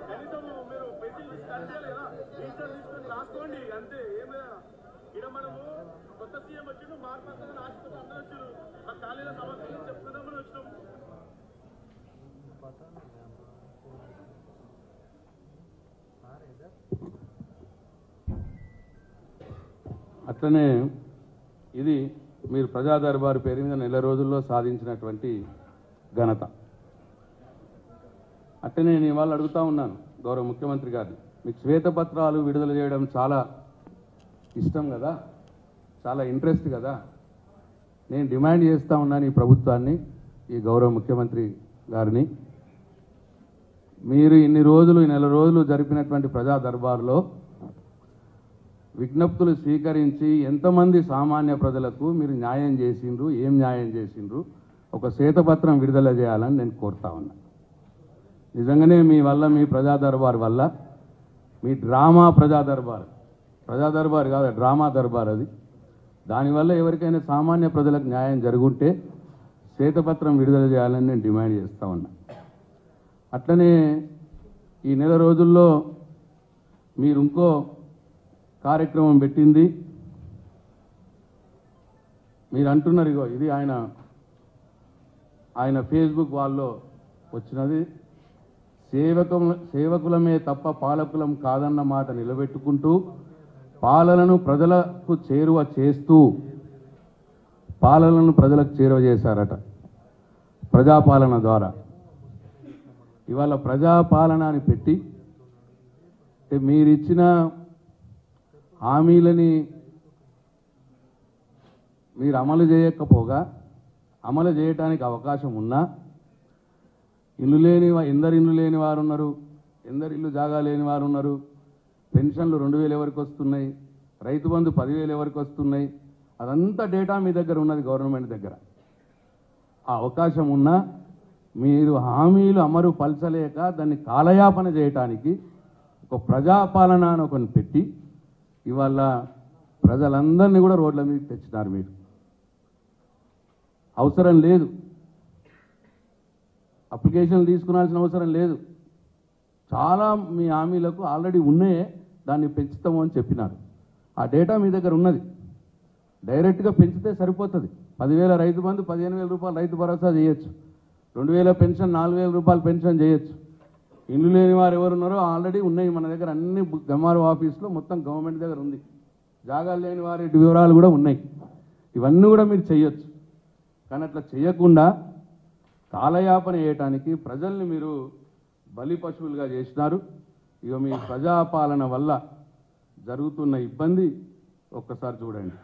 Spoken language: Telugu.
కనీసం మీరు పెన్షన్ స్టార్ట్ చేయాలి కదా, రిజిస్టర్ తీసుకొని రాసుకోండి అంతే. ఏం లేదా ఇక్కడ మనము కొత్త సీఎం వచ్చిండు, మార్పు వస్తుందని ఆశతో అందరూ వచ్చారు. మా ఖాళీల సమస్యలు చెప్తున్నామని వచ్చినాం. అట్లనే ఇది మీరు ప్రజా దర్బారు పేరు మీద నెల రోజుల్లో సాధించినటువంటి ఘనత. అట్లనే నేను ఇవాళ అడుగుతా ఉన్నాను గౌరవ ముఖ్యమంత్రి గారిని, మీకు శ్వేతపత్రాలు విడుదల చేయడం చాలా ఇష్టం కదా, చాలా ఇంట్రెస్ట్ కదా. నేను డిమాండ్ చేస్తూ ఉన్నాను ఈ ప్రభుత్వాన్ని, ఈ గౌరవ ముఖ్యమంత్రి గారిని, మీరు ఇన్ని రోజులు ఈ నెల రోజులు జరిపినటువంటి ప్రజా దర్బారులో విజ్ఞప్తులు స్వీకరించి ఎంతమంది సామాన్య ప్రజలకు మీరు న్యాయం చేసిండ్రు, ఏం న్యాయం చేసిండ్రు, ఒక శ్వేతపత్రం విడుదల చేయాలని నేను కోరుతా ఉన్నా. నిజంగానే మీ వల్ల, మీ ప్రజా దర్బార్ వల్ల, మీ డ్రామా ప్రజా దర్బార్ కాదు, డ్రామా దర్బార్ అది, దానివల్ల ఎవరికైనా సామాన్య ప్రజలకు న్యాయం జరుగుంటే శ్వేతపత్రం విడుదల చేయాలని నేను డిమాండ్ చేస్తూ ఉన్నా. అట్లనే ఈ నెల రోజుల్లో మీరు ఇంకో కార్యక్రమం పెట్టింది, మీరు అంటున్నారు ఇగో ఇది ఆయన ఫేస్బుక్ వాళ్ళలో వచ్చినది, సేవకులమే తప్ప పాలకులం కాదన్న మాట నిలబెట్టుకుంటూ పాలనను ప్రజలకు చేరువ చేస్తూ పాలనను ప్రజలకు చేరువ చేశారట ప్రజాపాలన ద్వారా. ఇవాళ ప్రజాపాలన అని పెట్టి మీరిచ్చిన హామీలని మీరు అమలు చేయకపోగా, అమలు చేయడానికి అవకాశం ఉన్నా ఎందరు ఇల్లు లేని వారు ఉన్నారు, ఎందరు ఇల్లు జాగా లేని వారు ఉన్నారు, పెన్షన్లు 2000 ఎవరికి వస్తున్నాయి, రైతు బంధు 10,000 ఎవరికి వస్తున్నాయి, అదంతా డేటా మీ దగ్గర ఉన్నది, గవర్నమెంట్ దగ్గర. ఆ అవకాశం ఉన్నా మీరు హామీలు అమలు పలచలేక దాన్ని కాలయాపన చేయటానికి ఒక ప్రజాపాలన అని ఒకని పెట్టి ఇవాళ ప్రజలందరినీ కూడా రోడ్ల మీద తెచ్చినారు. మీరు అవసరం లేదు, అప్లికేషన్లు తీసుకునాల్సిన అవసరం లేదు. చాలా మీ హామీలకు ఆల్రెడీ ఉన్నాయే, దాన్ని పెంచుతాము అని చెప్పినారు. ఆ డేటా మీ దగ్గర ఉన్నది, డైరెక్ట్గా పెంచితే సరిపోతుంది. 10,000 రైతు బంధు, 15,000 రూపాయలు రైతు భరోసా చేయొచ్చు, 2,000 పెన్షన్, 4,000 రూపాయలు పెన్షన్ చేయొచ్చు. ఇల్లు లేని వారు ఎవరున్నారో ఆల్రెడీ ఉన్నాయి మన దగ్గర, అన్ని ఎంఆర్ఓ ఆఫీస్లో మొత్తం గవర్నమెంట్ దగ్గర ఉంది. జాగాలు లేని వారి వివరాలు కూడా ఉన్నాయి. ఇవన్నీ కూడా మీరు చేయొచ్చు. కానీ అట్లా చేయకుండా కాలయాపన చేయటానికి ప్రజల్ని మీరు బలి పశువులుగా చేసినారు. ఇక మీ ప్రజాపాలన వల్ల జరుగుతున్న ఇబ్బంది ఒక్కసారి చూడండి.